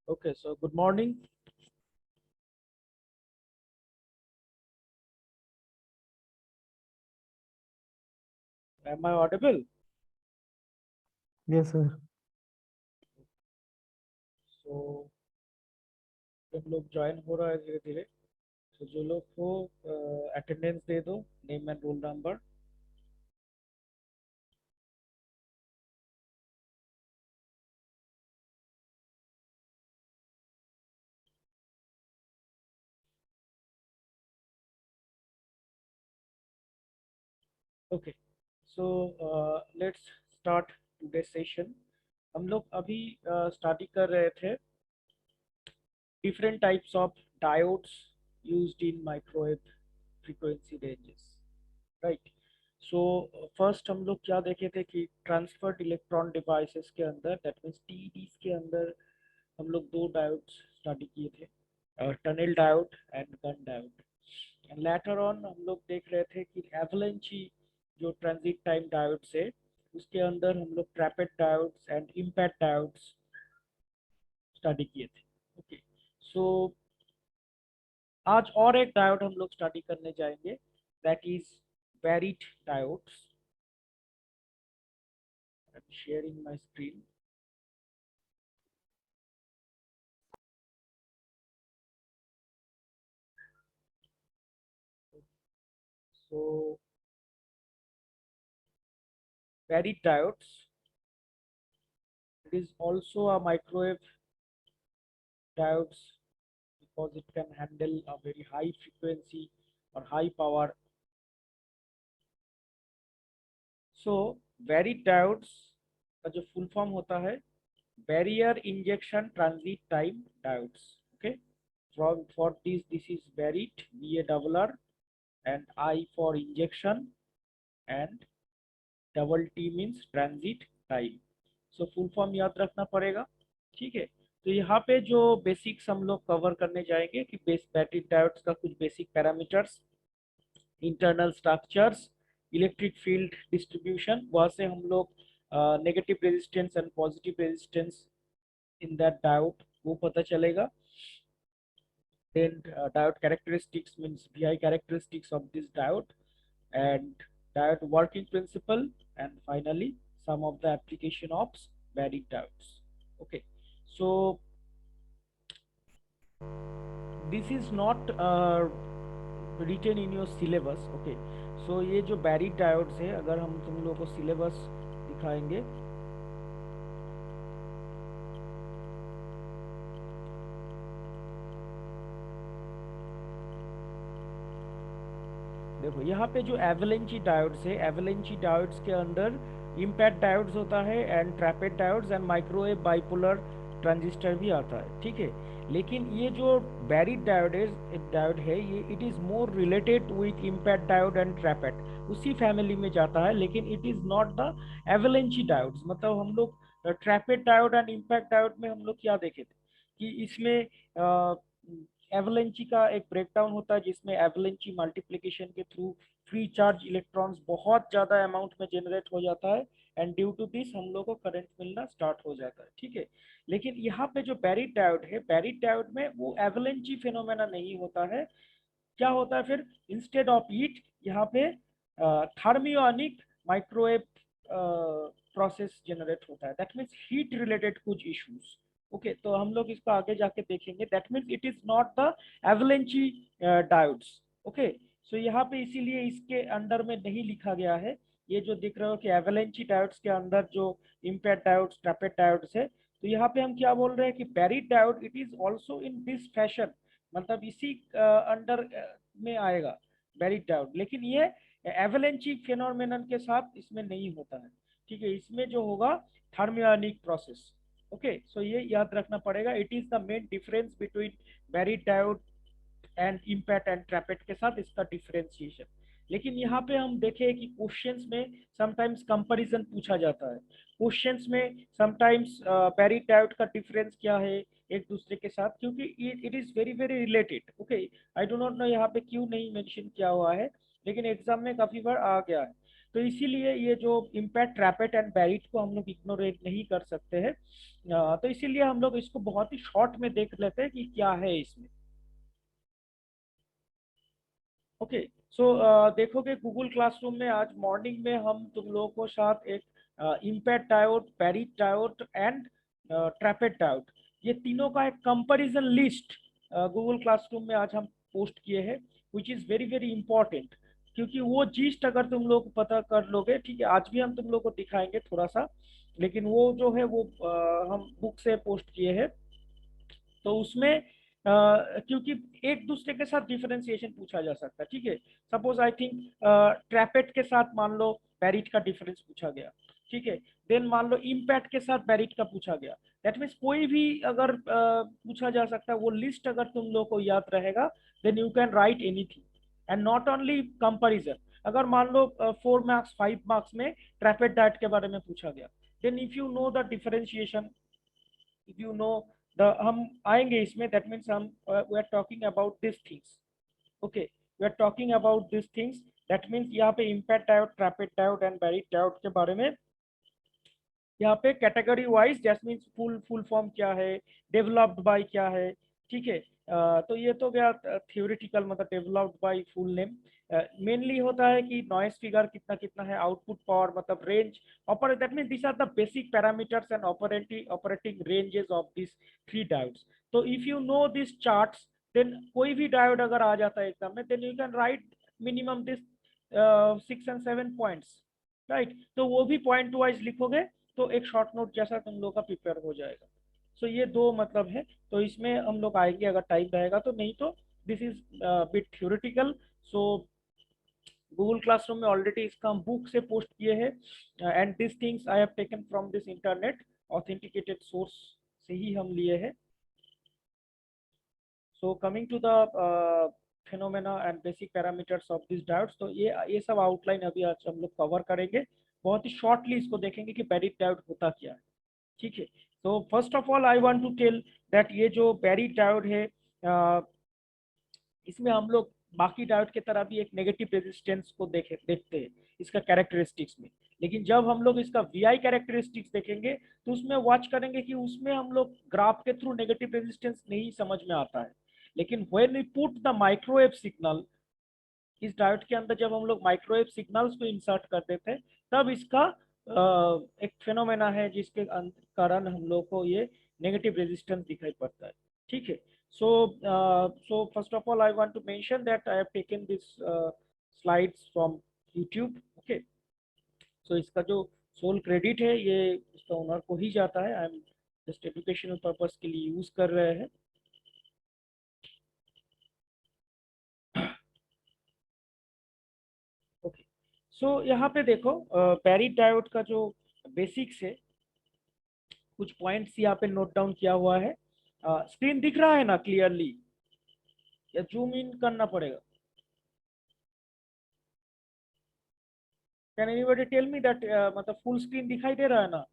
Okay, so good morning. Am I audible? Yes, sir. So तुम लोग join हो रहा है धीरे धीरे। तो जो लोग को अटेंडेंस दे दो, name and roll number. Okay, so let's start today session. हम लोग अभी स्टडी कर रहे थे different types of diodes used in microwave frequency ranges, right? So first हम लोग क्या देखे थे कि ट्रांसफर्ड इलेक्ट्रॉन डिवाइसेस के अंदर, दैट मीन्स टीईडीज के अंदर हम लोग दो डायोड्स स्टडी किए थे, tunnel diode and Gunn diode. And later on हम लोग देख रहे थे कि एवलेंची जो ट्रांजिट टाइम डायोड्स है, उसके अंदर हम लोग TRAPATT diodes and IMPATT diodes study किए थे। ओके, सो आज और एक डायोड हम लोग स्टडी करने जाएंगे, that is buried diodes. I am sharing my screen. So buried diodes, it is also a microwave diodes because it can handle a very high frequency or high power. So buried diodes का जो full form होता है barrier injection transit time diodes. Okay, for this is buried, BARR, and I for injection, and double T means transit time. So full form याद रखना पड़ेगा, ठीक है। तो यहाँ पे जो बेसिक्स हम लोग कवर करने जाएंगे कि बेस बैटरी डायोड्स का कुछ basic parameters, internal structures, electric field distribution, वहाँ से हम लोग negative resistance and positive resistance in that diode वो पता चलेगा। Then diode characteristics means VI characteristics of this diode, and diode working principle, and finally some of the application of buried diodes. Okay, so this is not written in your syllabus. Okay, so ये जो buried diodes है, अगर हम तुम लोगों को syllabus दिखाएंगे, देखो यहाँ पे जो एवलेंची डायोड्स है, एवलेंची डायोड्स के अंदर इम्पैक्ट डायोड्स होता है and TRAPATT diodes and microwave bipolar transistor भी आता है, ठीक है। लेकिन ये जो बैरिड डायोड है ये it is more related with IMPATT diode and TRAPATT, उसी फैमिली में जाता है, लेकिन it is not the avalanche diodes. मतलब हम लोग TRAPATT diode and IMPATT diode में हम लोग क्या देखे थे कि इसमें एवलेंची का एक ब्रेकडाउन होता है, जिसमें एवलेंची मल्टीप्लिकेशन के थ्रू फ्री चार्ज इलेक्ट्रॉन्स बहुत ज़्यादा अमाउंट में जनरेट हो जाता है, एंड ड्यू टू दिस हम लोग को करंट मिलना स्टार्ट हो जाता है, ठीक है। लेकिन यहाँ पे जो बेरिड डायोड है, बेरिड डायोड में वो एवलेंची फिनोमेना नहीं होता है। क्या होता है फिर, इंस्टेड ऑफ ईट यहाँ पे थर्मियोनिक माइक्रोवेव प्रोसेस जनरेट होता है, दैट मीन्स हीट रिलेटेड कुछ इश्यूज। ओके, तो हम लोग इसको आगे जाके देखेंगे, that means it is not the avalanche diodes. Okay, so यहाँ पे इसीलिए इसके अंडर में नहीं लिखा गया है। ये जो दिख रहा हो कि एवलेंची डायोड्स के अंदर जो इम्पैक्ट डायोड्स, ट्रैपेड डायोड्स है, तो यहाँ पे हम क्या बोल रहे हैं कि buried diode it is also in this fashion, मतलब इसी अंडर में आएगा बेरिड डायोड, लेकिन ये एवलेंची फेनोमेनन के साथ इसमें नहीं होता है, ठीक है। इसमें जो होगा थर्मियोनिक प्रोसेस। ओके, सो ये याद रखना पड़ेगा, it is the main difference between BARITT diode and IMPATT and TRAPATT के साथ इसका डिफरेंशिएशन। लेकिन यहाँ पे हम देखें कि क्वेश्चंस में समटाइम्स कंपैरिजन पूछा जाता है, क्वेश्चंस में समटाइम्स बेरिड डायोड का डिफरेंस क्या है एक दूसरे के साथ, क्योंकि it is very very related. Okay, I do not know यहाँ पे क्यों नहीं मेंशन किया हुआ है, लेकिन एग्जाम में काफी बार आ गया है। तो इसीलिए ये जो इम्पैक्ट, ट्रैपेट एंड बेरिड को हम लोग इग्नोरेट नहीं कर सकते हैं। तो इसीलिए हम लोग इसको बहुत ही शॉर्ट में देख लेते हैं कि क्या है इसमें। ओके, सो देखोगे गूगल क्लासरूम में आज मॉर्निंग में हम तुम लोगों को साथ एक IMPATT diode, BARITT diode and TRAPATT diode, ये तीनों का एक कंपैरिजन लिस्ट गूगल क्लासरूम में आज हम पोस्ट किए हैं, which is very very important. क्योंकि वो जीस्ट अगर तुम लोग पता कर लोगे, ठीक है, आज भी हम तुम लोग को दिखाएंगे थोड़ा सा, लेकिन वो जो है वो हम बुक से पोस्ट किए हैं। तो उसमें क्योंकि एक दूसरे के साथ डिफरेंशिएशन पूछा जा सकता है, ठीक है। सपोज आई थिंक ट्रैपेट के साथ मान लो बेरिट का डिफरेंस पूछा गया, ठीक है। देन मान लो इम्पैक्ट के साथ बेरिट का पूछा गया, दैट मीन्स कोई भी अगर पूछा जा सकता है, वो लिस्ट अगर तुम लोग को याद रहेगा, then you can write anything and not only comparison. अगर मान लो 4 मार्क्स 5 मार्क्स में ट्रैपेट डाइट के बारे में पूछा गया, then if you know the differentiation, if you know the, हम आएंगे इसमें, that means हम we are talking about these things। okay, we are talking about these things, that means यहाँ पे impact diode, trapet diode and buried diode के बारे में यहाँ पे category wise, that means full full form क्या है, डेवलप्ड बाय क्या है, ठीक है। तो ये तो गया थियोरिटिकल, मतलब developed by full name. Mainly होता है कि नॉइस फिगर कितना कितना है, आउटपुट पावर मतलब range, operate, that mean this are the basic parameters and operating ranges of this 3 diodes. तो if you know this charts, then कोई भी डायोड अगर आ जाता है एग्जाम में, then you can write minimum this 6 and 7 points, right. तो वो भी पॉइंट वाइज लिखोगे तो एक शॉर्ट नोट जैसा तुम लोग का प्रिपेयर हो जाएगा। सो ये दो मतलब है, तो इसमें हम लोग आएंगे अगर टाइम रहेगा तो, नहीं तो this is bit theoretical. So Google classroom में ऑलरेडी इसका हम बुक से पोस्ट किए हैं, and this things I have taken from this internet authenticated source से ही हम लिए हैं। So coming to the phenomena and basic parameters of this diodes, तो ये सब आउटलाइन अभी आज हम लोग कवर करेंगे, बहुत ही शॉर्टली इसको देखेंगे कि बेरिड डायोड होता क्या है, ठीक है। तो first of all I want to tell that ये जो बेरिड डायोड है, इसमें हम लोग बाकी डायोड की तरह भी एक नेगेटिव रेजिस्टेंस को देखते हैं इसका कैरेक्टरिस्टिक्स में। लेकिन जब हम लोग इसका वीआई कैरेक्टरिस्टिक्स देखेंगे, तो उसमें वॉच करेंगे कि उसमें हम लोग ग्राफ के थ्रू नेगेटिव रेजिस्टेंस नहीं समझ में आता है। लेकिन when we put the microwave signal, इस डायोड के अंदर जब हम लोग माइक्रोवेव सिग्नल्स को इंसर्ट कर देते हैं, तब इसका एक फेनोमेना है जिसके कारण हम लोग को ये नेगेटिव रेजिस्टेंस दिखाई पड़ता है, ठीक है। So so first of all I want to mention that I have taken this slides from YouTube. Okay, so इसका जो सोल क्रेडिट है ये इसका ओनर को ही जाता है, I am just educational purpose के लिए यूज कर रहे हैं। ओके, सो यहाँ पे देखो पेरिड डायोड का जो बेसिक्स है, कुछ पॉइंट्स यहाँ पे नोट डाउन किया हुआ है। स्क्रीन दिख रहा है ना क्लियरली, या जूम इन करना पड़ेगा? Can anybody tell me that, मतलब फुल स्क्रीन दिखाई दे रहा है ना?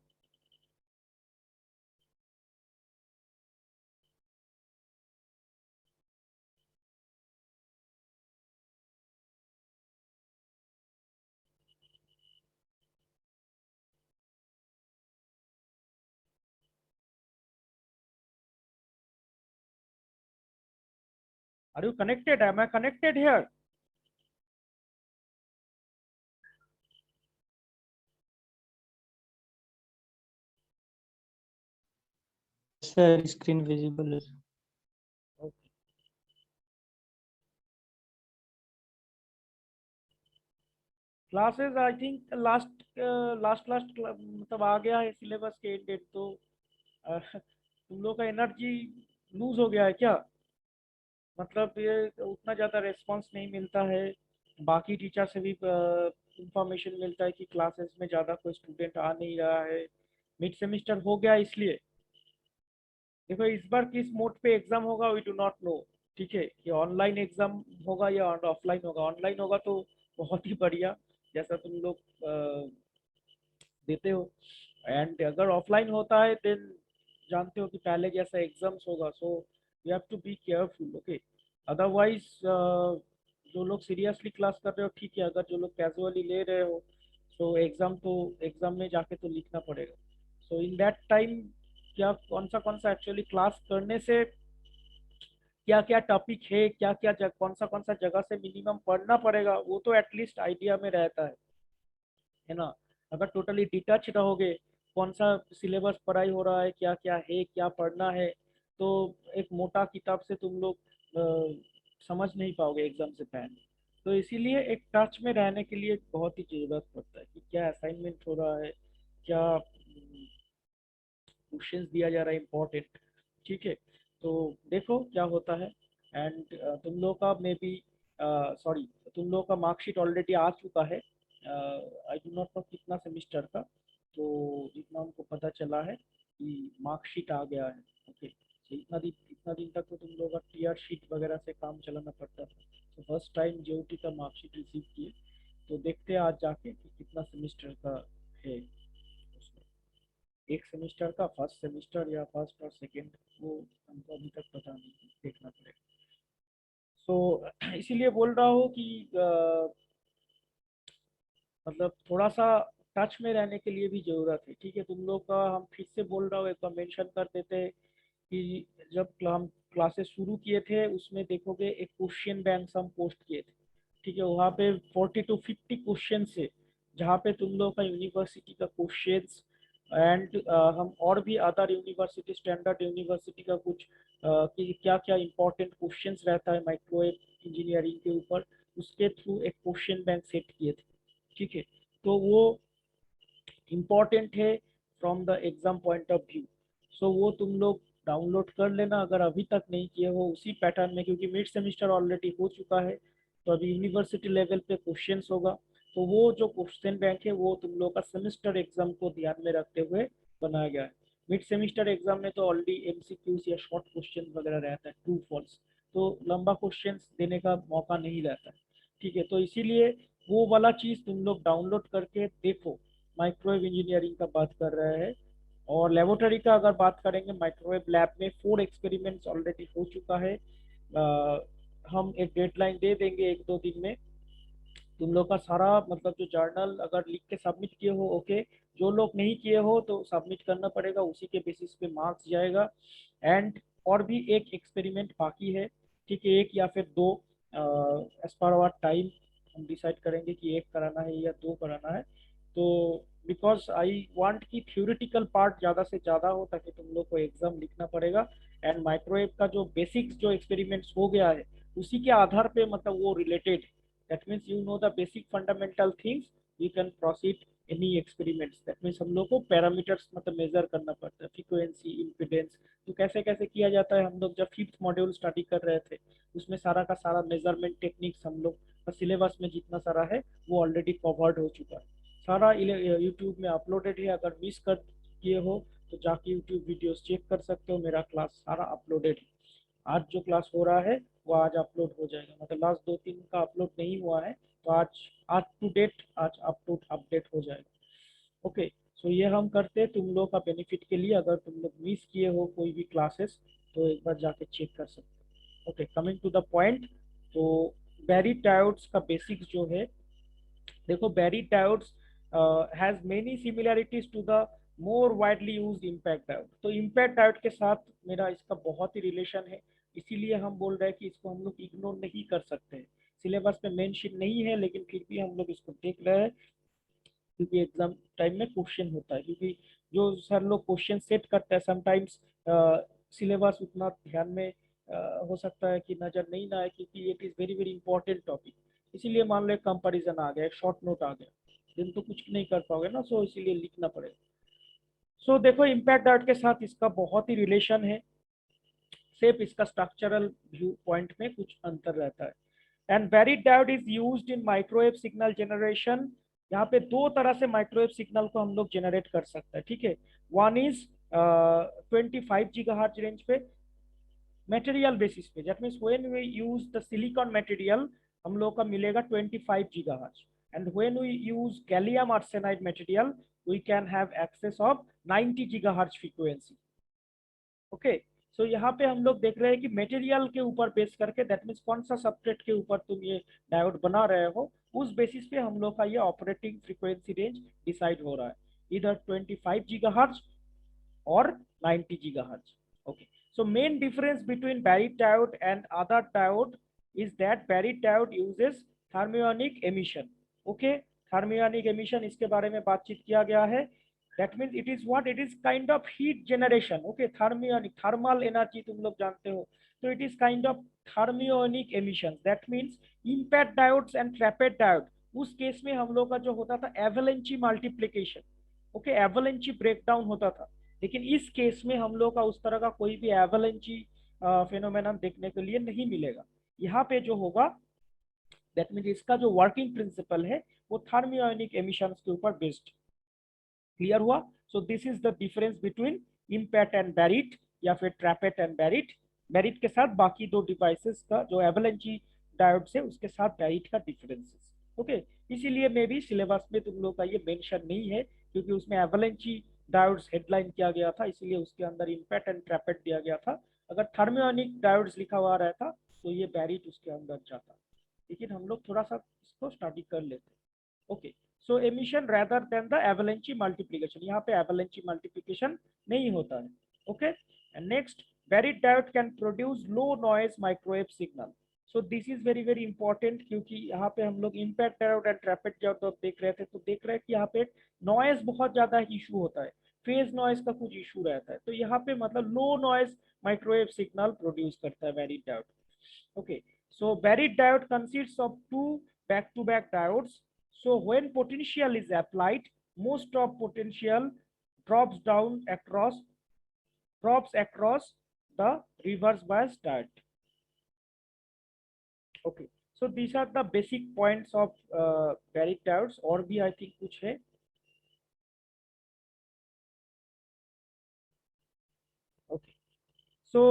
Are you connected? Am I connected here? Sir, screen visible. Okay. Classes I think last मतलब आ गया है सिलेबस के एंड डेट तो तुम लोग का एनर्जी लूज हो गया है क्या? मतलब ये उतना ज़्यादा रिस्पांस नहीं मिलता है, बाकी टीचर से भी इंफॉर्मेशन मिलता है कि क्लासेस में ज़्यादा कोई स्टूडेंट आ नहीं रहा है, मिड सेमिस्टर हो गया इसलिए। देखो इस बार किस मोड पे एग्जाम होगा वी डू नॉट नो, ठीक है, कि ऑनलाइन एग्जाम होगा या ऑफलाइन होगा। ऑनलाइन होगा तो बहुत ही बढ़िया, जैसा तुम लोग देते हो। एंड अगर ऑफलाइन होता है देन जानते हो कि पहले जैसा एग्जाम्स होगा, so you have to be careful, okay. Otherwise जो लोग सीरियसली क्लास कर रहे हो ठीक है, अगर जो लोग कैजुअली ले रहे हो तो एग्जाम में जाके तो लिखना पड़ेगा। सो इन दैट टाइम क्या कौन सा एक्चुअली क्लास करने से क्या क्या टॉपिक है, क्या क्या कौन सा जगह से मिनिमम पढ़ना पड़ेगा, वो तो एटलीस्ट आइडिया में रहता है ना। अगर टोटली डिटच रहोगे, कौन सा सिलेबस पढ़ाई हो रहा है, क्या क्या है, क्या पढ़ना है, तो एक मोटा किताब से तुम लोग समझ नहीं पाओगे एग्जाम से पहले। तो इसीलिए एक टच में रहने के लिए बहुत ही जरूरत पड़ता है कि क्या असाइनमेंट हो रहा है, क्या क्वेश्चंस दिया जा रहा है इम्पोर्टेंट, ठीक है। तो देखो क्या होता है। एंड तुम लोग का मे बी सॉरी, तुम लोग का मार्कशीट ऑलरेडी आ चुका है, आई डू नॉट नो कितना सेमिस्टर का, तो जितना हमको पता चला है कि मार्कशीट आ गया है, ओके। तो इतना दिन तक तो तुम लोग का टीआर शीट वगैरह से काम चलाना पड़ता था, तो फर्स्ट टाइम जेओटी का मार्कशीट रिसीव किए। तो देखते हैं आज जाके कि कितना सेमिस्टर का है उसमें, एक सेमेस्टर का फर्स्ट सेमेस्टर या फर्स्ट और सेकंड, वो हमको अभी तक पता नहीं, देखना पड़ेगा। सो इसीलिए बोल रहा हूँ कि मतलब थोड़ा सा टच में रहने के लिए भी जरूरत है, ठीक है। तुम लोग का हम फिर से बोल रहा हूँ, एक बार मेंशन कर देते हैं कि जब हम क्लासेस शुरू किए थे उसमें देखोगे एक क्वेश्चन बैंक हम पोस्ट किए थे, ठीक है। वहाँ पे 40 to 50 क्वेश्चन से, जहाँ पे तुम लोग का यूनिवर्सिटी का क्वेश्चंस एंड हम और भी अदर यूनिवर्सिटी स्टैंडर्ड यूनिवर्सिटी का कुछ कि क्या क्या इंपॉर्टेंट क्वेश्चंस रहता है माइक्रोवेव इंजीनियरिंग के ऊपर, उसके थ्रू एक क्वेश्चन बैंक सेट किए थे, ठीक है। तो वो इम्पॉर्टेंट है from the exam point of view. So वो तुम लोग डाउनलोड कर लेना अगर अभी तक नहीं किए हो उसी पैटर्न में, क्योंकि मिड सेमिस्टर ऑलरेडी हो चुका है, तो अभी यूनिवर्सिटी लेवल पे क्वेश्चंस होगा। तो वो जो क्वेश्चन बैंक है वो तुम लोग का सेमेस्टर एग्जाम को ध्यान में रखते हुए बनाया गया है। मिड सेमिस्टर एग्जाम में तो ऑलरेडी एमसीक्यूज या शॉर्ट क्वेश्चन वगैरह रहता है, ट्रू फॉल्स, तो लंबा क्वेश्चन देने का मौका नहीं रहता है, ठीक है। तो इसीलिए वो वाला चीज़ तुम लोग डाउनलोड करके देखो। माइक्रोवेव इंजीनियरिंग का बात कर रहे हैं, और लेबोरेटरी का अगर बात करेंगे, माइक्रोवेव लैब में 4 एक्सपेरिमेंट्स ऑलरेडी हो चुका है। हम एक डेडलाइन दे देंगे 1-2 दिन में, तुम लोग का सारा मतलब जो जर्नल अगर लिख के सबमिट किए हो ओके, जो लोग नहीं किए हो तो सबमिट करना पड़ेगा, उसी के बेसिस पे मार्क्स जाएगा। एंड और भी एक एक्सपेरिमेंट बाकी है, ठीक है, एक या फिर दो, एज पर आवर टाइम हम डिसाइड करेंगे कि एक कराना है या दो कराना है। तो बिकॉज आई वांट कि थ्योरेटिकल पार्ट ज़्यादा से ज़्यादा हो ताकि तुम लोग को एग्जाम लिखना पड़ेगा। एंड माइक्रोवेव का जो बेसिक्स जो एक्सपेरिमेंट्स हो गया है उसी के आधार पे मतलब वो related, that means you know the basic fundamental things, we can proceed any experiments। that means हम लोग को पैरामीटर्स मतलब मेजर करना पड़ता है, फ्रीक्वेंसी, इम्पिडेंस, तो कैसे कैसे किया जाता है। हम लोग जब फिफ्थ मॉड्यूल स्टडी कर रहे थे उसमें सारा का सारा मेजरमेंट टेक्निक्स हम लोग का सिलेबस में जितना सारा है वो ऑलरेडी कवर्ड हो चुका है, सारा यूट्यूब में अपलोडेड है। अगर मिस कर किए हो तो जाके यूट्यूब वीडियोस चेक कर सकते हो, मेरा क्लास सारा अपलोडेड है। आज जो क्लास हो रहा है वो आज अपलोड हो जाएगा, मतलब लास्ट 2-3 का अपलोड नहीं हुआ है, तो आज आज टू डेट आज अपलोड अपडेट हो जाएगा, ओके। सो ये हम करते हैं तुम लोग का बेनिफिट के लिए, अगर तुम लोग मिस किए हो कोई भी क्लासेस तो एक बार जाके चेक कर सकते हो, okay. Coming to the point, तो बैरी टायोड्स का बेसिक्स जो है, देखो BARITT diodes has many similarities to the more widely used IMPATT diode. तो इम्पैक्ट डायोड के साथ मेरा इसका बहुत ही रिलेशन है, इसीलिए हम बोल रहे हैं कि इसको हम लोग इग्नोर नहीं कर सकते हैं। सिलेबस में मेंशन नहीं है लेकिन फिर भी हम लोग इसको देख रहे हैं, क्योंकि एग्जाम टाइम में क्वेश्चन होता है। क्योंकि जो सर लोग क्वेश्चन सेट करते हैं समटाइम्स सिलेबस उतना ध्यान में हो सकता है कि नजर नहीं ना आए, क्योंकि it is very very important topic. इसीलिए मान लो एक कंपैरिजन आ गया, एक शॉर्ट नोट आ गया, दिन तो कुछ नहीं कर पाओगे ना, सो इसीलिए लिखना पड़ेगा। सो देखो इम्पैक्ट डाउट के साथ इसका बहुत ही रिलेशन है, सिर्फ इसका स्ट्रक्चरल व्यू पॉइंट में कुछ अंतर रहता है। And varied diode is used in microwave signal generation. यहाँ पे दो तरह से माइक्रोवेव सिग्नल को हम लोग जनरेट कर सकते हैं, ठीक है। वन इज 25 GHz रेंज पे मटेरियल बेसिस पे, that means when we use the silicon material हम लोग का मिलेगा 25 GHz, and when we use gallium arsenide material we can have access of 90 GHz frequency. Okay, so यहाँ पे हम लोग देख रहे हैं कि मटेरियल के ऊपर बेस करके, दैट मीन्स कौन सा सबस्ट्रेट के ऊपर तुम ये डायोड बना रहे हो, उस बेसिस पे हम लोग का ये ऑपरेटिंग फ्रीक्वेंसी रेंज डिसाइड हो रहा है, इधर 25 GHz or 90 GHz. Okay, so main difference between Barrett diode and other diode is that Barrett diode uses thermionic emission. Okay, thermionic emission इसके बारे में बातचीत किया गया है। That means it is what? It is kind of heat generation. Okay, thermionic, thermal energy तुम लोग जानते हो, so it is kind of thermionic emission. That means impact diodes and trapped diode, उस केस में हम लोग का जो होता था avalanche multiplication, okay, avalanche breakdown होता था। लेकिन इस केस में हम लोग का उस तरह का कोई भी एवलेंची फेनोमेनन देखने के लिए नहीं मिलेगा। यहाँ पे जो होगा, दैट मीन इसका जो वर्किंग प्रिंसिपल है वो थर्मियोनिक एमिशंस के ऊपर बेस्ड। क्लियर हुआ? सो this is the difference between impact and बैरिट या फिर ट्रैपेट एंड बैरिट। बैरिट के साथ बाकी दो डिवाइसेस का जो एवलेंची डायोड से उसके साथ बैरिट का डिफरेंसेस। ओके, इसीलिए मे भी सिलेबस में तुम लोग का ये मेंशन नहीं है, क्योंकि उसमें एवलेंची डायोड्स हेडलाइन किया गया था, इसीलिए उसके अंदर इम्पैक्ट एंड ट्रैपेट दिया गया था। अगर थर्मियोनिक डायोड्स लिखा हुआ रहता तो ये बैरिट उसके अंदर जाता, लेकिन हम लोग थोड़ा सा इसको स्टडी कर लेते। Okay, so emission rather than the avalanche multiplication, यहाँ पे एवलेंची मल्टीप्लिकेशन नहीं होता है। Okay, and next, BARITT diode can produce low noise microwave signal. So this is very very important, क्योंकि यहाँ पे हम लोग IMPATT diode and TRAPATT diode देख रहे थे, तो देख रहे हैं कि यहाँ पे नॉइज बहुत ज्यादा इशू होता है, फेज नॉइज का कुछ इशू रहता है, तो यहाँ पे मतलब लो नॉइज माइक्रोवेव सिग्नल प्रोड्यूस करता है बैरिट diode. Okay, so Barrett diode consists of two back-to-back diodes. So when potential is applied, most of potential drops down across the reverse bias diode. Okay, so these are the basic points of Barrett diodes. और भी I think कुछ है? Okay, so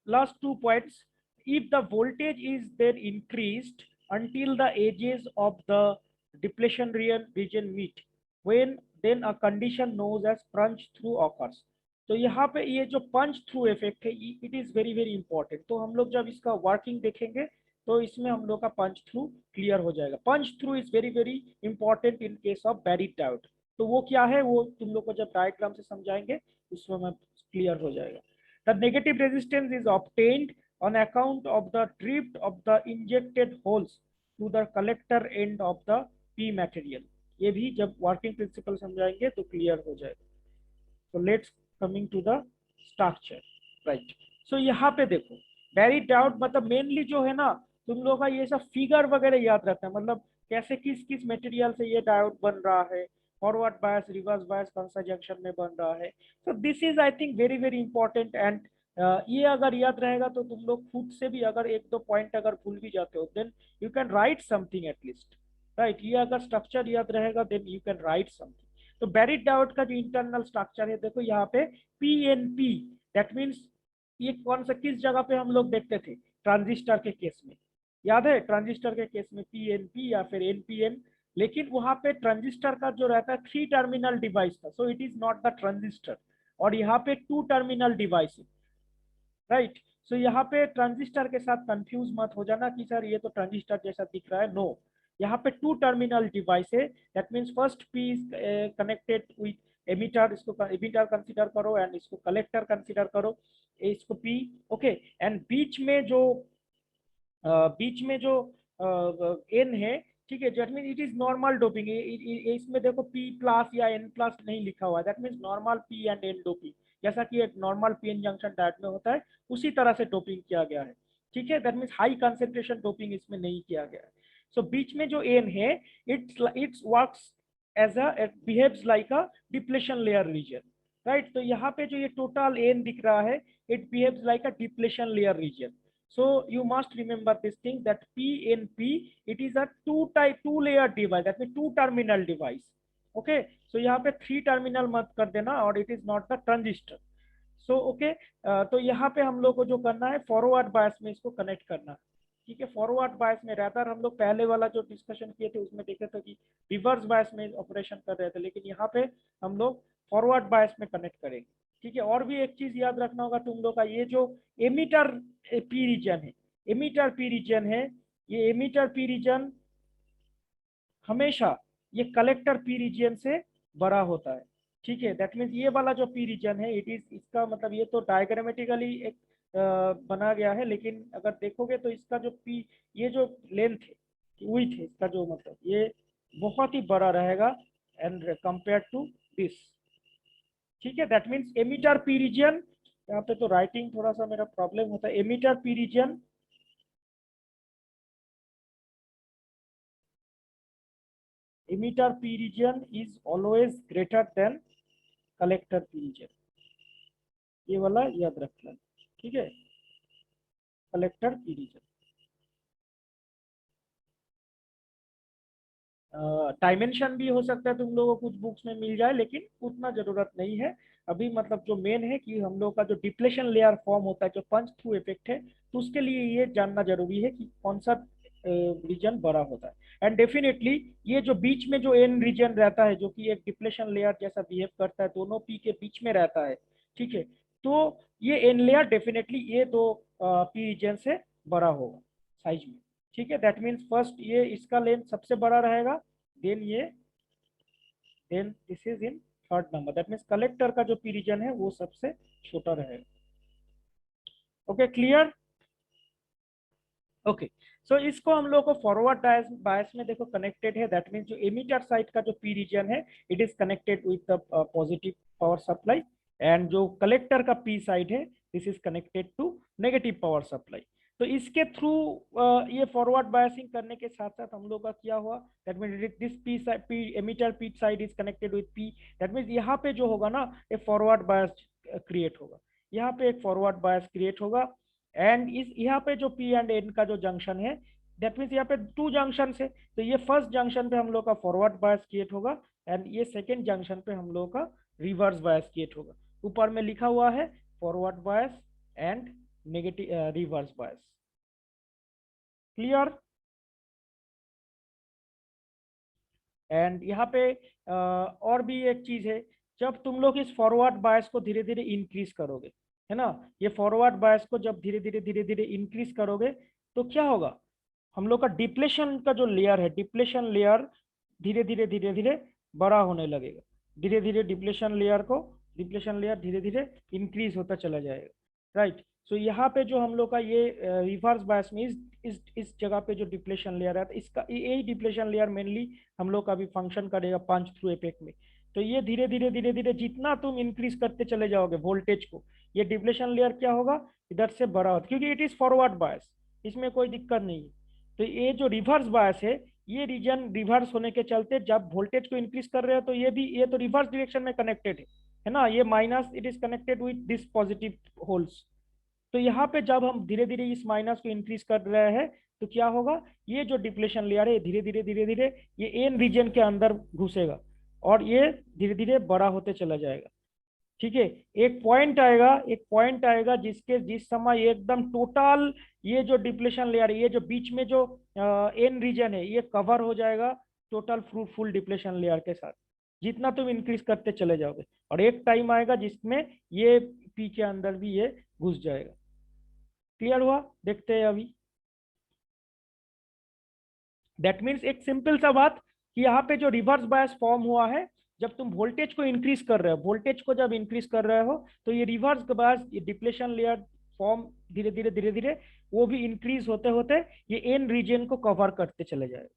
last 2 points. If the voltage is then increased until the edges of the depletion region meet, when then a condition known as punch through occurs. तो यहाँ पे ये जो पंच through effect है, it is very very important. तो हम लोग जब इसका वर्किंग देखेंगे तो इसमें हम लोग का पंच थ्रू क्लियर हो जाएगा। Punch through is very very important in case of BARITT diode. तो वो क्या है वो तुम लोग को जब डायग्राम से समझाएंगे उसमें मैं क्लियर हो जाएगा। The negative resistance is obtained on account of the drift of the injected holes to the collector end of the P material. ये भी जब वर्किंग प्रिंसिपल समझाएंगे तो क्लियर हो जाएगा। So let's coming to the structure, right? So यहाँ पे देखो बैरिट डायोड मतलब मेनली जो है ना, तुम लोग का ये सब फिगर वगैरह याद रहता है, मतलब कैसे किस किस मटेरियल से ये डायोड बन रहा है, फॉरवर्ड बायस, रिवर्स बायस कौन सा जंक्शन में बन रहा है। तो this is I think very very important. And ये अगर याद रहेगा तो तुम लोग खुद से भी अगर एक दो पॉइंट अगर भूल भी जाते हो then you can write something at least, right? ये अगर स्ट्रक्चर याद रहेगा then you can write something. तो बैरिट डायोड का जो इंटरनल स्ट्रक्चर है देखो यहाँ पे पीएनपी, दैट मीन्स ये कौन सा किस जगह पे हम लोग देखते थे ट्रांजिस्टर के केस में, याद है? ट्रांजिस्टर के केस में पीएनपी या फिर एनपीएन, लेकिन वहां पे ट्रांजिस्टर का जो रहता है 3 टर्मिनल डिवाइस था, so it is not the transistor. और यहाँ पे 2 टर्मिनल डिवाइस है, राइट? सो यहाँ पे ट्रांजिस्टर के साथ कंफ्यूज मत हो जाना कि सर ये तो ट्रांजिस्टर जैसा दिख रहा है, नो। यहाँ पे 2 टर्मिनल डिवाइस है, that means first P is connected with emitter, इसको एमिटर कंसीडर करो एंड इसको कलेक्टर कंसीडर करो, इसको पी। ओके, एंड बीच में जो एन है, ठीक है, that mean it is normal doping. इसमें देखो पी प्लस या एन प्लस नहीं लिखा हुआ है, that mean normal P and N doping, जैसा कि एक normal P N junction diode में होता है उसी तरह से डोपिंग किया गया है। ठीक है, that mean high concentration doping इसमें नहीं किया गया है। सो बीच में जो एन है, it's works as it behaves like a depletion layer region, right. तो यहाँ पे जो ये टोटल एन दिख रहा है, it behaves like a depletion layer region. So you must remember this thing that PNP, it is a two layer device, that means two terminal device. Okay, so यहाँ पे three terminal मत कर देना, और it is not the transistor. So okay, तो यहाँ पे हम लोग को जो करना है फॉरवर्ड बायस में इसको कनेक्ट करना है। ठीक है, फॉरवर्ड बायस में रहता है, हम लोग पहले वाला जो डिस्कशन किए थे उसमें देखे थे कि रिवर्स बायस में ऑपरेशन कर रहे थे, लेकिन यहाँ पे हम लोग फॉरवर्ड बायस में कनेक्ट करेंगे। ठीक है, और भी एक चीज याद रखना होगा तुम लोग का, ये जो एमीटर पी रीजन है, एमीटर पी रीजन है, ये एमीटर पी रीजन हमेशा ये कलेक्टर पी रीजन से बड़ा होता है। ठीक है, दैट मीन्स ये वाला जो पी रीजन है, इट इज, इसका मतलब ये तो डायग्रामेटिकली एक बना गया है, लेकिन अगर देखोगे तो इसका जो पी, ये जो लेंथ है, विड्थ है, इसका जो मतलब ये बहुत ही बड़ा रहेगा एंड कंपेयर टू दिस। ठीक है, that means emitter P region, यहाँ पे तो राइटिंग थोड़ा सा मेरा प्रॉब्लम होता है, emitter P region emitter p region is always greater than collector p region, ये वाला याद रखना। ठीक है, कलेक्टर p region। डायमेंशन भी हो सकता है तुम लोगों को कुछ बुक्स में मिल जाए, लेकिन उतना जरूरत नहीं है अभी। मतलब जो मेन है कि हम लोग का जो डिप्लेशन लेयर फॉर्म होता है, जो पंच थ्रू इफेक्ट है, तो उसके लिए ये जानना जरूरी है कि कौन सा रीजन बड़ा होता है। एंड डेफिनेटली ये जो बीच में जो एन रीजन रहता है, जो कि एक डिप्लेशन लेयर जैसा बिहेव करता है, दोनों पी के बीच में रहता है। ठीक है, तो ये एन लेयर डेफिनेटली ये दो पी रीजन से बड़ा होगा साइज में। ठीक है, दैट मीन्स फर्स्ट ये इसका लेंथ सबसे बड़ा रहेगा, देन ये, then this is in third number, that means collector का जो पी रीजन है वो सबसे छोटा रहेगा। Okay, clear. ओके, सो इसको हम लोग को फॉरवर्ड बायस में देखो कनेक्टेड है, दैट मीन्स जो एमिटर साइड का जो पी रीजन है, it is connected with the positive power supply, and जो कलेक्टर का पी साइड है, this is connected to negative power supply. तो इसके थ्रू ये फॉरवर्ड बायसिंग करने के साथ साथ हम लोग का क्या हुआ, that means this P emitter P side is connected with P, that means यहाँ पे जो होगा ना, एक फॉरवर्ड बायस क्रिएट होगा, यहाँ पे एक फॉरवर्ड बायस क्रिएट होगा। एंड इस यहाँ पे जो पी एंड एन का जो जंक्शन है, दैट मीन्स यहाँ पे टू जंक्शन है, तो ये फर्स्ट जंक्शन पे हम लोग का फॉरवर्ड बायस क्रिएट होगा, एंड ये सेकेंड जंक्शन पे हम लोग का रिवर्स बायस क्रिएट होगा। ऊपर में लिखा हुआ है forward bias and negative reverse bias. Clear. And यहाँ पे और भी एक चीज है, जब तुम लोग इस फॉरवर्ड बायस को धीरे धीरे इंक्रीज करोगे, है ना, ये फॉरवर्ड बायस को जब धीरे धीरे इंक्रीज करोगे, तो क्या होगा, हम लोग का डिप्लेशन का जो लेयर है, डिप्लेशन लेयर धीरे धीरे बड़ा होने लगेगा। धीरे धीरे डिप्लेशन लेयर धीरे धीरे इंक्रीज होता चला जाएगा, राइट। सो यहाँ पे जो हम लोग का ये रिवर्स बायस में इस जगह पे जो डिप्लेशन लेयर है, इसका यही डिप्लेशन लेयर मेनली हम लोग का भी फंक्शन करेगा पंच थ्रू इफेक्ट में। तो ये धीरे धीरे जितना तुम इंक्रीज करते चले जाओगे वोल्टेज को, ये डिप्लेशन लेयर क्या होगा, इधर से बड़ा होता, क्योंकि इट इज फॉरवर्ड बायस, इसमें कोई दिक्कत नहीं है। तो ये जो रिवर्स बायस है, ये रीजन रिवर्स होने के चलते जब वोल्टेज को इंक्रीज कर रहे हो, तो ये भी, ये तो रिवर्स डायरेक्शन में कनेक्टेड है ना, ये minus it is connected with this positive holes. तो यहाँ पे जब हम धीरे धीरे इस माइनस को इंक्रीज कर रहे हैं, तो क्या होगा, ये जो डिप्लेशन लेयर है धीरे धीरे ये एन रीजन के अंदर घुसेगा, और ये धीरे धीरे बड़ा होते चला जाएगा। ठीक है, एक पॉइंट आएगा जिस समय एकदम टोटल ये जो डिप्लेशन लेयर है, ये जो बीच में जो एन रीजन है, ये कवर हो जाएगा टोटल फ्रूटफुल डिप्लेशन लेयर के साथ, जितना तुम इंक्रीज करते चले जाओगे। और एक टाइम आएगा जिसमें ये पी के अंदर भी ये घुस जाएगा। क्लियर हुआ, देखते हैं अभी। दैट मीन्स एक सिंपल सा बात कि यहाँ पे जो रिवर्स बायस फॉर्म हुआ है, जब तुम वोल्टेज को इंक्रीज कर रहे हो, वोल्टेज को जब इंक्रीज कर रहे हो तो ये रिवर्स बायस, ये डिप्लेशन लेयर फॉर्म धीरे धीरे धीरे धीरे वो भी इंक्रीज होते होते ये एन रीजन को कवर करते चले जाएगा।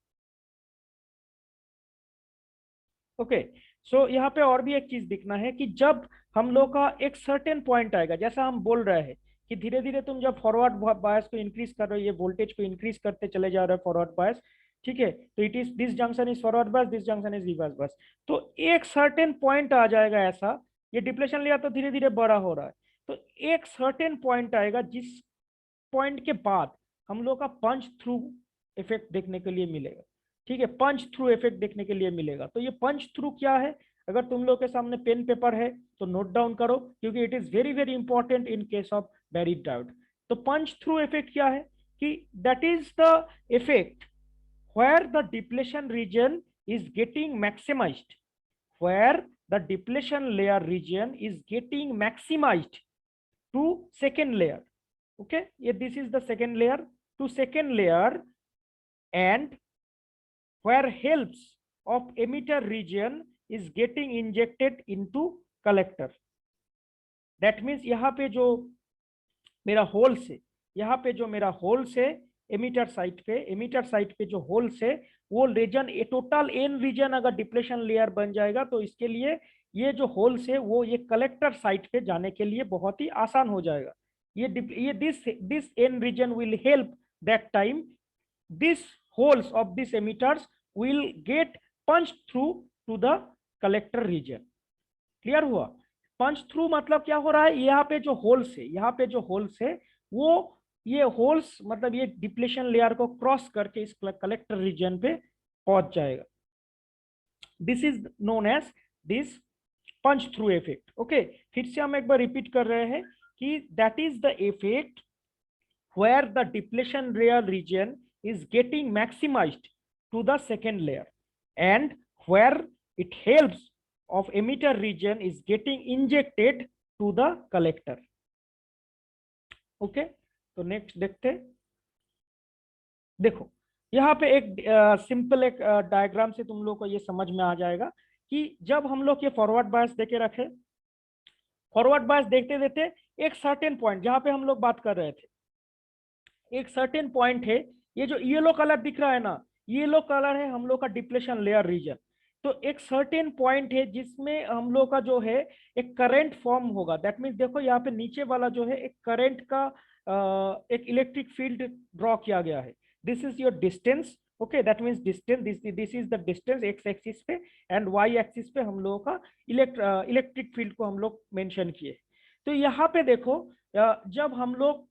ओके, सो यहाँ पे और भी एक चीज दिखना है कि जब हम लोग का एक सर्टेन पॉइंट आएगा, जैसा हम बोल रहे हैं कि धीरे धीरे तुम जब फॉरवर्ड बायस को इंक्रीज कर रहे हो, ये वोल्टेज को इंक्रीज करते चले जा रहे हो फॉरवर्ड बायस, ठीक है, तो it is this junction is forward bias, this junction is reverse bias. तो एक सर्टेन पॉइंट आ जाएगा ऐसा, ये डिप्लेशन लेयर तो धीरे धीरे बड़ा हो रहा है, तो एक सर्टेन पॉइंट आएगा जिस पॉइंट के बाद हम लोग का पंच थ्रू इफेक्ट देखने के लिए मिलेगा। ठीक है, पंच थ्रू इफेक्ट देखने के लिए मिलेगा। तो ये पंच थ्रू क्या है, अगर तुम लोग के सामने पेन पेपर है तो नोट डाउन करो, क्योंकि it is very very important in case of buried diode. तो पंच थ्रू इफेक्ट क्या है कि that is the effect where the depletion region is getting maximized, where the depletion layer region is getting maximized to second layer. Okay, yeah, this is the second layer to second layer, and where helps of emitter region is getting injected into collector. That means यहाँ पे जो मेरा whole से, यहाँ पे जो मेरा whole से एमिटर साइट पे, एमिटर साइट पे जो होल से वो रीजन, ये टोटल एन रीजन अगर डिप्लेशन लेयर बन जाएगा तो इसके लिए ये जो होल से वो ये कलेक्टर साइट पे जाने के लिए बहुत ही आसान हो जाएगा। ये this N region will help that time this holes of this emitters will get punch through to the collector region. Clear हुआ? पंच थ्रू मतलब क्या हो रहा है, यहाँ पे जो होल्स है, यहाँ पे जो होल्स है वो ये होल्स मतलब ये डिप्लेशन लेयर को क्रॉस करके इस कलेक्टर रीजन पे पहुंच जाएगा। This is known as this punch through effect. Okay, फिर से हम एक बार रिपीट कर रहे हैं कि that is the effect where the depletion layer region is getting maximized to the second layer, and where it helps of emitter region is getting injected to the collector. Okay, तो next देखते हैं। देखो यहाँ पे एक simple एक diagram से तुम लोग को ये समझ में आ जाएगा कि जब हम लोग ये फॉरवर्ड बायस देके रखे, फॉरवर्ड बायस देखते देखते एक सर्टेन पॉइंट जहाँ पे हम लोग बात कर रहे थे, एक सर्टेन पॉइंट है, ये जो येलो कलर दिख रहा है ना, येलो कलर है हम लोग का डिप्लेशन लेयर रीजन। तो एक सर्टेन पॉइंट है जिसमें हम लोग का जो है एक करंट फॉर्म होगा। दैट मीन्स देखो यहाँ पे नीचे वाला जो है एक करंट का एक इलेक्ट्रिक फील्ड ड्रॉ किया गया है। This is your distance. Okay, that means distance, this is the distance x axis पे, एंड वाई एक्सिस पे हम लोगों का इलेक्ट्रिक फील्ड को हम लोग मेंशन किए। तो यहाँ पे देखो जब हम लोग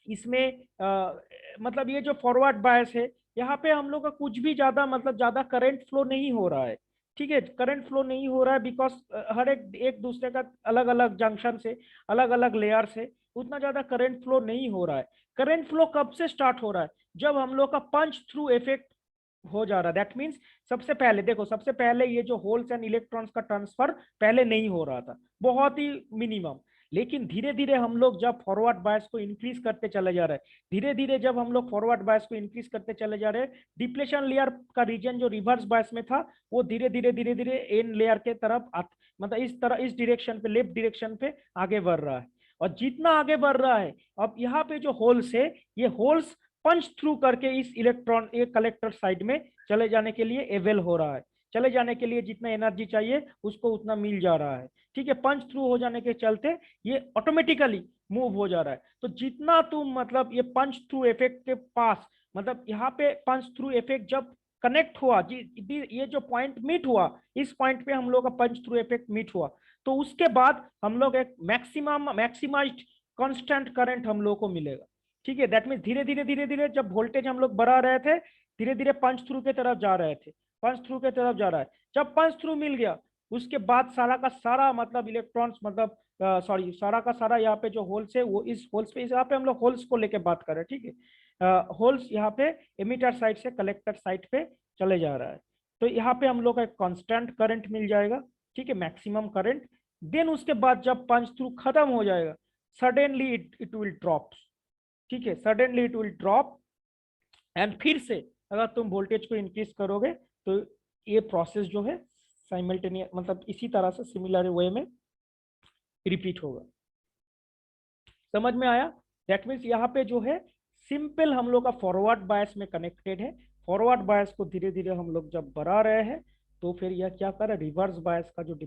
इसमें मतलब ये जो फॉरवर्ड बायस है, यहाँ पे हम लोग का कुछ भी ज्यादा मतलब ज्यादा करंट फ्लो नहीं हो रहा है। ठीक है, करंट फ्लो नहीं हो रहा है बिकॉज हर एक दूसरे का अलग अलग जंक्शन से, अलग अलग लेयर से उतना ज्यादा करंट फ्लो नहीं हो रहा है। करंट फ्लो कब से स्टार्ट हो रहा है, जब हम लोग का पंच थ्रू इफेक्ट हो जा रहा है। दैट मीन्स सबसे पहले देखो, सबसे पहले ये जो होल्स एंड इलेक्ट्रॉन्स का ट्रांसफर पहले नहीं हो रहा था, बहुत ही मिनिमम। लेकिन धीरे धीरे हम लोग जब फॉरवर्ड बायस को इंक्रीज करते चले जा रहे हैं, धीरे धीरे जब हम लोग फॉरवर्ड बायस को इंक्रीज करते चले जा रहे हैं, डिप्लेशन लेयर का रीजन जो रिवर्स बायस में था वो धीरे धीरे एन लेयर के तरफ मतलब इस तरह, इस डायरेक्शन पे, लेफ्ट डायरेक्शन पे आगे बढ़ रहा है। और जितना आगे बढ़ रहा है, अब यहाँ पे जो होल्स है, ये होल्स पंच थ्रू करके इस इलेक्ट्रॉन एक कलेक्टर साइड में चले जाने के लिए एवेल हो रहा है। चले जाने के लिए जितना एनर्जी चाहिए उसको उतना मिल जा रहा है। ठीक है, पंच थ्रू हो जाने के चलते ये ऑटोमेटिकली मूव हो जा रहा है। तो जितना तुम मतलब ये पंच थ्रू इफेक्ट के पास, मतलब यहाँ पे पंच थ्रू इफेक्ट जब कनेक्ट हुआ, ये जो पॉइंट मीट हुआ, इस पॉइंट पे हम लोग का पंच थ्रू इफेक्ट मीट हुआ, तो उसके बाद हम लोग एक मैक्सिमाइज्ड कांस्टेंट करंट हम लोग को मिलेगा। ठीक है, दैट मीन्स धीरे धीरे जब वोल्टेज हम लोग बढ़ा रहे थे, धीरे धीरे पंच थ्रू के तरफ जा रहे थे, पंच थ्रू के तरफ जा रहा है। जब पंच थ्रू मिल गया उसके बाद सारा का सारा मतलब इलेक्ट्रॉन्स मतलब सॉरी सारा का सारा यहाँ पे जो होल्स है वो इस होल्स पे, यहाँ पे हम लोग होल्स को लेके बात कर रहे हैं। ठीक है, होल्स यहाँ पे एमिटर साइड से कलेक्टर साइड पे चले जा रहा है। तो यहाँ पे हम लोग का एक कांस्टेंट करंट मिल जाएगा। ठीक है, मैक्सिमम करंट। देन उसके बाद जब पंच थ्रू खत्म हो जाएगा, सडनली इट विल ड्रॉप। ठीक है, suddenly it will drop, and फिर से अगर तुम वोल्टेज को इंक्रीज करोगे तो ये प्रोसेस जो है साइमल्टेनियस मतलब इसी तरह से सिमिलर वे में रिपीट होगा। समझ में आया? दैट मीन्स यहाँ पे जो है सिंपल हम लोग का फॉरवर्ड बायस में कनेक्टेड है। फॉरवर्ड बायस को धीरे धीरे हम लोग जब बढ़ा रहे हैं तो फिर यह क्या कर रहा है, रिवर्स बायस का जो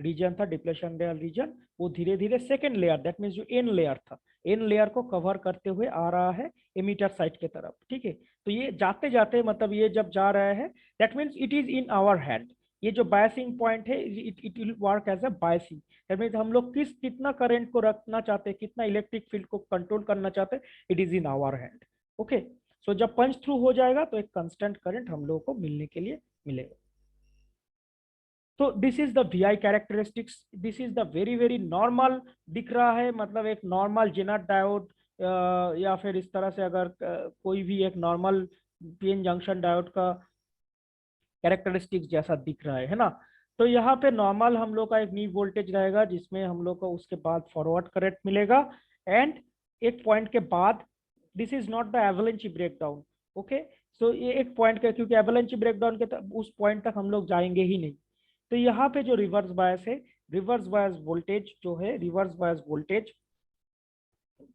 रीजन था, डिप्लेशन लेयर रीजन, वो धीरे धीरे सेकेंड लेयर, दैट मीन्स जो एन लेयर था, एन लेयर को कवर करते हुए आ रहा है एमिटर साइड के तरफ। ठीक है, तो ये जाते जाते मतलब ये जब जा रहा है that means it is in our hand. ये जो बायसिंग पॉइंट है it will work as a biasing. That means हम लोग कितना करंट को रखना चाहते हैं, कितना इलेक्ट्रिक फील्ड को कंट्रोल करना चाहते हैं, it is in our hand. Okay, so जब पंच थ्रू हो जाएगा तो एक कांस्टेंट करंट हम लोगों को मिलने के लिए मिलेगा। तो this is the V I characteristics, this is the very very normal दिख रहा है, मतलब एक नॉर्मल जेनर डायोड या फिर इस तरह से अगर कोई भी एक नॉर्मल पीएन जंक्शन डायोड का कैरेक्टरिस्टिक्स जैसा दिख रहा है ना। तो यहाँ पे नॉर्मल हम लोग का एक नी वोल्टेज रहेगा जिसमें हम लोग को उसके बाद फॉरवर्ड करंट मिलेगा एंड एक पॉइंट के बाद this is not the avalanche breakdown. Okay, so ये एक पॉइंट का, क्योंकि एवलेंच ब्रेकडाउन के उस पॉइंट तक हम लोग जाएंगे ही नहीं। तो यहाँ पे जो रिवर्स बायस है, रिवर्स बायस वोल्टेज जो है, रिवर्स बायस वोल्टेज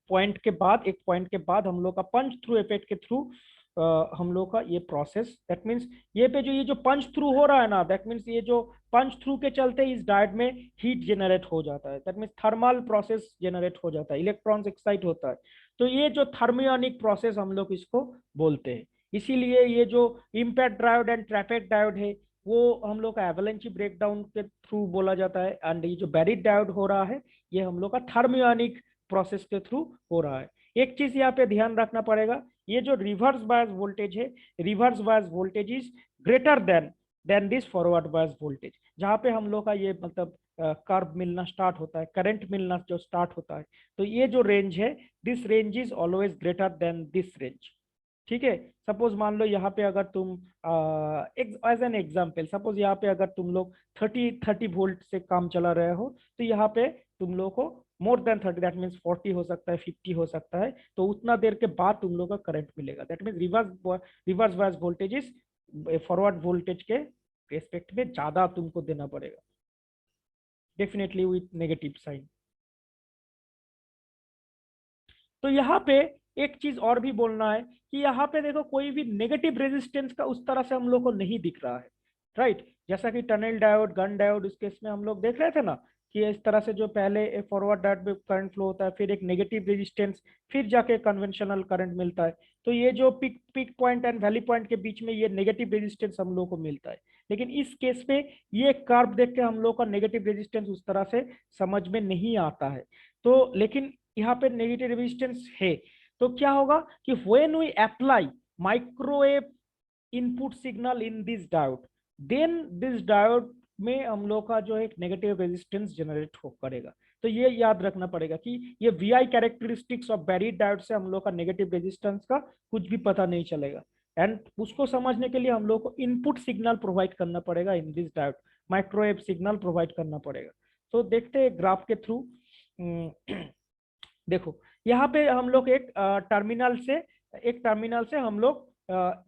पॉइंट के बाद, एक पॉइंट के बाद हम लोग का पंच थ्रू इफेक्ट के थ्रू हम लोग का ये प्रोसेस, दैट मीन्स ये पे जो ये जो पंच थ्रू हो रहा है ना, दैट मीन्स ये जो पंच थ्रू के चलते इस डायोड में हीट जनरेट हो जाता है, that means thermal process generate हो जाता है, इलेक्ट्रॉन्स एक्साइट होता है। तो ये जो थर्मियोनिक प्रोसेस हम लोग इसको बोलते हैं। इसीलिए ये जो impact diode and traffic diode है वो हम लोग का एवलेंची ब्रेकडाउन के थ्रू बोला जाता है, एंड ये जो बैरिड डायोड हो रहा है ये हम लोग का थर्मियोनिक प्रोसेस के थ्रू हो रहा है। एक चीज यहाँ पे ध्यान रखना पड़ेगा, ये जो रिवर्स बायस वोल्टेज है, reverse bias voltage is greater than this forward bias voltage. जहाँ पे हम लोग का ये मतलब कर्व मिलना स्टार्ट होता है, करंट मिलना जो स्टार्ट होता है, तो ये जो रेंज है, this range is always greater than this range. ठीक है, सपोज मान लो यहाँ पे अगर तुम एज एन एग्जाम्पल, सपोज यहाँ पे अगर तुम लोग 30 वोल्ट से काम चला रहे हो, तो यहाँ पे तुम लोग को मोर देन 30, दैट मीन्स 40 हो सकता है, 50 हो सकता है, तो उतना देर के बाद तुम लोग का करंट मिलेगा। That means reverse bias voltage is forward voltage के रेस्पेक्ट में ज्यादा तुमको देना पड़ेगा, डेफिनेटली विथ नेगेटिव साइन। तो यहाँ पे एक चीज और भी बोलना है कि यहाँ पे देखो कोई भी नेगेटिव रेजिस्टेंस का उस तरह से हम लोग को नहीं दिख रहा है, राइट। जैसा कि टनल डायोड, गन डायोड, इस केस में हम लोग देख रहे थे ना कि इस तरह से जो पहले एक फॉरवर्ड डायोड में करंट फ्लो होता है, फिर एक नेगेटिव रेजिस्टेंस, फिर जाके कन्वेंशनल करंट मिलता है। तो ये जो peak point and valley point के बीच में ये नेगेटिव रेजिस्टेंस हम लोग को मिलता है। लेकिन इस केस में ये कर्व देख के हम लोग का नेगेटिव रेजिस्टेंस उस तरह से समझ में नहीं आता है। तो लेकिन यहाँ पे नेगेटिव रेजिस्टेंस है, तो क्या होगा कि when we apply microwave input signal in this diode, then this diode में हम लोग का जो एक नेगेटिव रेजिस्टेंस जनरेट हो करेगा। तो ये याद रखना पड़ेगा कि ये VI characteristics of buried diode से हम लोग का नेगेटिव रेजिस्टेंस का कुछ भी पता नहीं चलेगा, एंड उसको समझने के लिए हम लोग को इनपुट सिग्नल प्रोवाइड करना पड़ेगा इन this diode, microwave signal provide करना पड़ेगा। तो देखते हैं ग्राफ के थ्रू। देखो यहाँ पे हम लोग एक टर्मिनल से हम लोग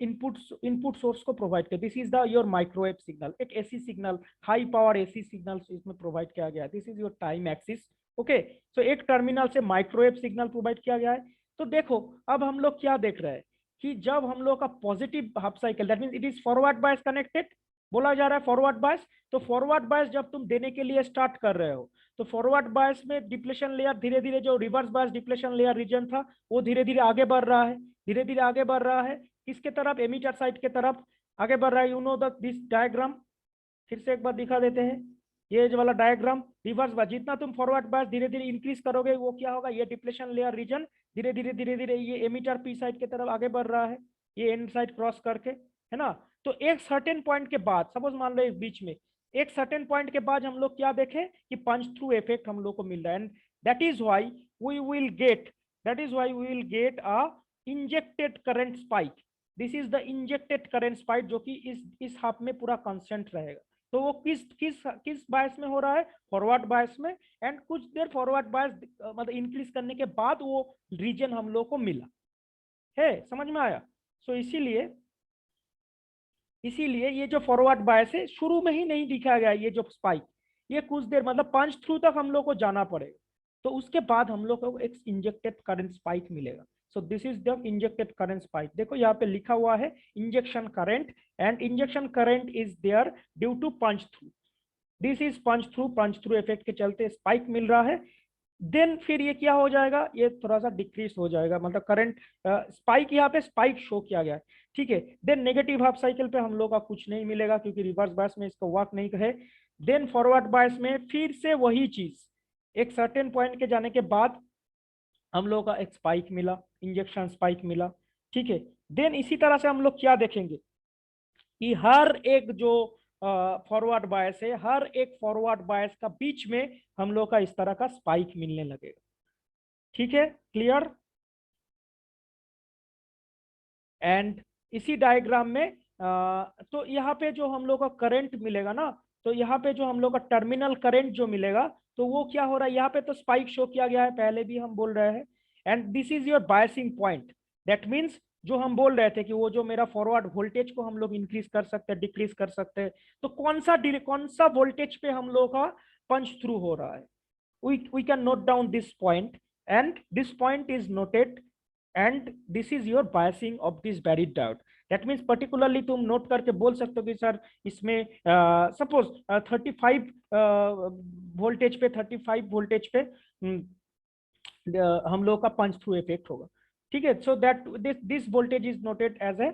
इनपुट सोर्स को प्रोवाइड कर, this is the your microwave signal, एक AC signal, high power AC signal इसमें प्रोवाइड किया गया है, this is your time axis. Okay, so एक टर्मिनल से माइक्रोवेव सिग्नल प्रोवाइड किया गया है। तो देखो अब हम लोग क्या देख रहे हैं कि जब हम लोग का positive half cycle, that mean it is forward bias connected, बोला जा रहा है फॉरवर्ड बायस। तो फॉरवर्ड बायस जब तुम देने के लिए स्टार्ट कर रहे हो, तो फॉरवर्ड बायस में डिप्लेशन लेयर धीरे धीरे, जो reverse bias depletion layer region था वो धीरे धीरे आगे बढ़ रहा है, धीरे धीरे आगे बढ़ रहा है किसके तरफ, एमिटर साइड के तरफ आगे बढ़ रहा है। यू नो दिस डायग्राम, फिर से एक बार दिखा देते हैं, ये जो वाला डायग्राम रिवर्स बायस, जितना तुम फॉरवर्ड बायस धीरे धीरे इंक्रीज करोगे वो क्या होगा, ये डिप्लेशन लेयर रीजन धीरे धीरे ये एमिटर पी साइड की तरफ आगे बढ़ रहा है, ये एन साइड क्रॉस करके, है ना। तो एक सर्टेन पॉइंट के बाद, सपोज मान लो इस बीच में एक सर्टेन पॉइंट के बाद हम लोग क्या देखें कि पंच थ्रू इफेक्ट हम लोग को मिल रहा है, and that is why we will get, a injected current spike. This is the injected current spike जो कि इस हाफ में पूरा कांस्टेंट रहेगा। तो वो किस किस किस बायस में हो रहा है, फॉरवर्ड बायस में, एंड कुछ देर फॉरवर्ड बायस मतलब इंक्रीज करने के बाद वो रीजन हम लोग को मिला है, समझ में आया। सो इसीलिए इसीलिए ये जो फॉरवर्ड बायस है शुरू में ही नहीं दिखा गया, ये जो स्पाइक, ये कुछ देर मतलब पंच थ्रू तक हम लोग को जाना पड़ेगा, तो उसके बाद हम लोग को एक इंजेक्टेड करंट स्पाइक मिलेगा। So this is the injected current spike. देखो यहाँ पे लिखा हुआ है injection current, and injection current is there due to punch through. This is punch through effect के चलते स्पाइक मिल रहा है। देन फिर ये क्या हो जाएगा, ये थोड़ा सा डिक्रीज हो जाएगा, मतलब करंट स्पाइक, यहाँ पे स्पाइक शो किया गया है, ठीक है। देन नेगेटिव हाफ साइकिल पे हम लोग का कुछ नहीं मिलेगा क्योंकि रिवर्स बायस में इसका वर्क नहीं है। देन फॉरवर्ड बायस में फिर से वही चीज, एक सर्टेन पॉइंट के जाने के बाद हम लोग का एक स्पाइक मिला, इंजेक्शन स्पाइक मिला, ठीक है। देन इसी तरह से हम लोग क्या देखेंगे कि हर एक जो फॉरवर्ड बायस है, हर एक फॉरवर्ड बायस का बीच में हम लोग का इस तरह का स्पाइक मिलने लगेगा, ठीक है, क्लियर। एंड इसी डायग्राम में तो यहाँ पे जो हम लोग का करंट मिलेगा ना, तो यहाँ पे जो हम लोग का टर्मिनल करंट जो मिलेगा, तो वो क्या हो रहा है, यहाँ पे तो स्पाइक शो किया गया है, पहले भी हम बोल रहे हैं। And this is your biasing point, that means जो हम बोल रहे थे कि वो जो मेरा फॉरवर्ड वोल्टेज को हम लोग इंक्रीज कर सकते हैं, डिक्रीज कर सकते हैं, तो कौन सा वोल्टेज पे हम लोग का पंच थ्रू हो रहा है, we can note down this point, and this point is noted, and this is your biasing of this buried diode. That means particularly तुम नोट करके बोल सकते हो कि सर इसमें सपोज 35 वोल्टेज पे 35 वोल्टेज पे हम लोग का पंच थ्रू इफेक्ट होगा, ठीक है। So that this voltage is noted as A,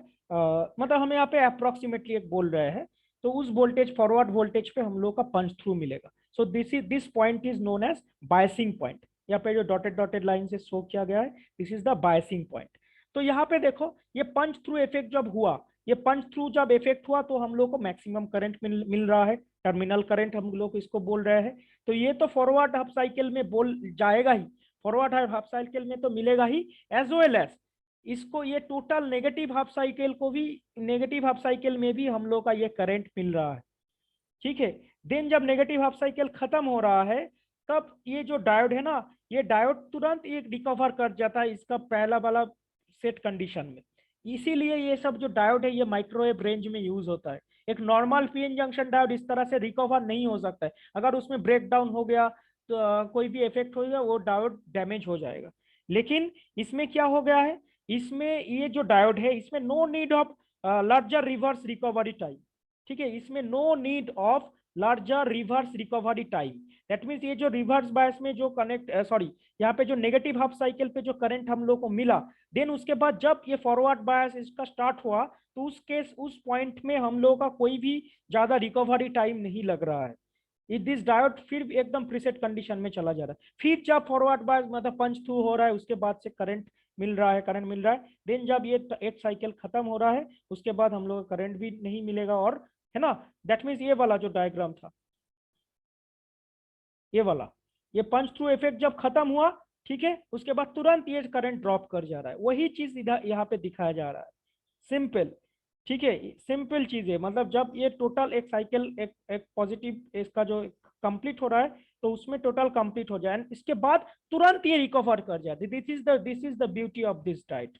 मतलब हम यहाँ पे अप्रोक्सीमेटली एक बोल रहे हैं, तो उस वोल्टेज फॉरवर्ड वोल्टेज पे हम लोग का पंच थ्रू मिलेगा। So this point is known as biasing point. यहाँ पे जो डॉटेड डॉटेड लाइन से शो किया गया है, this is the biasing point. तो यहाँ पे देखो ये पंच थ्रू इफेक्ट जब हुआ, ये पंच थ्रू जब इफेक्ट हुआ तो हम लोग को मैक्सिमम करंट मिल रहा है, टर्मिनल करंट हम लोग इसको बोल रहे हैं। तो ये तो फॉरवर्ड हाफ साइकिल में बोल जाएगा ही, फॉरवर्ड हाफ साइकिल में तो मिलेगा ही, एज वेल एज इसको ये टोटल नेगेटिव हाफ साइकिल को भी, नेगेटिव हाफ साइकिल में भी हम लोग का ये करंट मिल रहा है, ठीक है। देन जब नेगेटिव हाफ साइकिल खत्म हो रहा है, तब ये जो डायोड है ना, ये डायोड तुरंत एक रिकवर कर जाता है इसका पहला वाला सेट कंडीशन में। इसीलिए ये सब जो डायोड है ये माइक्रोवेव रेंज में यूज होता है। एक नॉर्मल पीएन जंक्शन डायोड इस तरह से रिकवर नहीं हो सकता है, अगर उसमें ब्रेक डाउन हो गया तो कोई भी इफेक्ट हो गया वो डायोड डैमेज हो जाएगा। लेकिन इसमें क्या हो गया है, इसमें ये जो डायोड है इसमें no need of larger reverse recovery time, ठीक है, इसमें no need of larger reverse recovery time. That means ये जो रिवर्स बायस में जो कनेक्ट सॉरी यहाँ पे जो नेगेटिव हाफ साइकिल पे जो करंट हम लोग को मिला, देन उसके बाद जब ये फॉरवर्ड बायस इसका स्टार्ट हुआ, तो उस केस उस पॉइंट में हम लोग का कोई भी ज्यादा रिकवरी टाइम नहीं लग रहा है। दिस डायोड फिर एकदम प्रीसेट कंडीशन में चला जा रहा है। फिर जब फॉरवर्ड बायस मतलब पंच थ्रू हो रहा है, उसके बाद से करंट मिल रहा है, करंट मिल रहा है। देन जब ये एक साइकिल खत्म हो रहा है, उसके बाद हम लोग करंट भी नहीं मिलेगा, और है ना, दैट मीन्स ये वाला जो डायग्राम था, ये वाला, ये पंच थ्रू इफेक्ट जब खत्म हुआ, ठीक है, उसके बाद तुरंत ये करंट ड्रॉप कर जा रहा है, वही चीज इधर यहाँ पे दिखाया जा रहा है, सिंपल, ठीक है, सिंपल चीज है। मतलब जब ये टोटल एक साइकिल एक पॉजिटिव इसका जो कंप्लीट हो रहा है, तो उसमें टोटल कंप्लीट हो जाए, इसके बाद तुरंत ये रिकवर कर जाती, this is the beauty of this diet.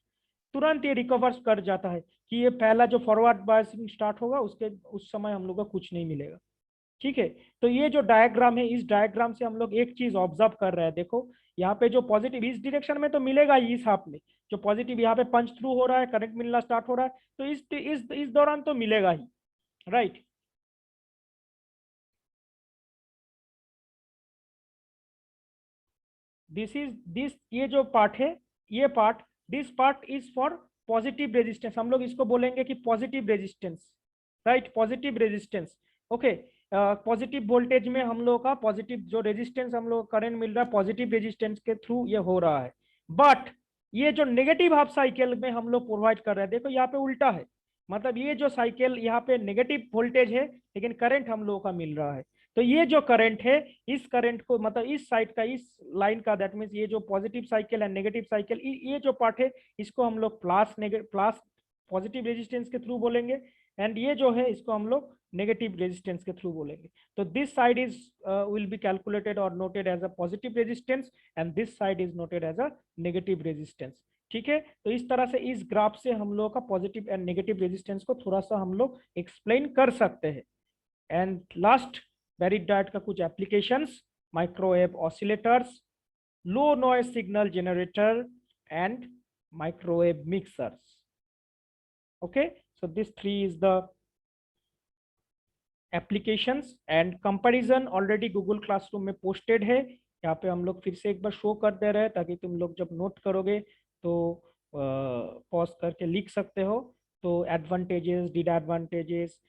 तुरंत ये रिकवर कर जाता है कि ये पहला जो फॉरवर्ड बायसिंग स्टार्ट होगा उसके उस समय हम लोग को कुछ नहीं मिलेगा, ठीक है। तो ये जो डायग्राम है, इस डायग्राम से हम लोग एक चीज ऑब्जर्व कर रहे हैं, देखो यहाँ पे जो पॉजिटिव इस डायरेक्शन में तो मिलेगा ही, इस हाफ में जो पॉजिटिव यहाँ पे पंच थ्रू हो रहा है, करंट मिलना स्टार्ट हो रहा है, तो इस दौरान तो मिलेगा ही, राइट। दिस ये जो पार्ट है, ये part, this part is for positive resistance, हम लोग इसको बोलेंगे कि positive resistance, right, positive resistance, okay. Positive voltage में हम लोग का पॉजिटिव जो रेजिस्टेंस हम लोग करंट मिल रहा है पॉजिटिव रेजिस्टेंस के थ्रू ये हो रहा है। बट ये जो नेगेटिव हाफ साइकिल में हम लोग प्रोवाइड कर रहे हैं, देखो यहाँ पे उल्टा है, मतलब ये जो साइकिल यहाँ पे नेगेटिव वोल्टेज है लेकिन करंट हम लोगों का मिल रहा है। तो ये जो करंट है, इस करंट को मतलब इस साइड का, इस लाइन का, दैट मीन्स ये जो पॉजिटिव साइकिल है नेगेटिव साइकिल, ये जो पार्ट है इसको हम लोग प्लस पॉजिटिव रेजिस्टेंस के थ्रू बोलेंगे, एंड ये जो है इसको हम लोग नेगेटिव रेजिस्टेंस के थ्रू बोलेंगे। तो this side is will be calculated और noted as a positive resistance, and this side is noted as a negative resistance, ठीक है, तो इस तरह से इस ग्राफ से हम लोग का पॉजिटिव एंड नेगेटिव रेजिस्टेंस को थोड़ा सा हम लोग एक्सप्लेन कर सकते हैं। एंड लास्ट बेरिड डायोड का कुछ applications, microwave oscillators, low noise signal generator and microwave mixers. Okay, so this three is the applications and comparison already Google classroom में पोस्टेड है। यहाँ पे हम लोग फिर से एक बार शो कर दे रहे हैं ताकि तुम लोग जब नोट करोगे तो पॉज करके लिख सकते हो। तो एडवांटेजेस, डिसएडवांटेजेस,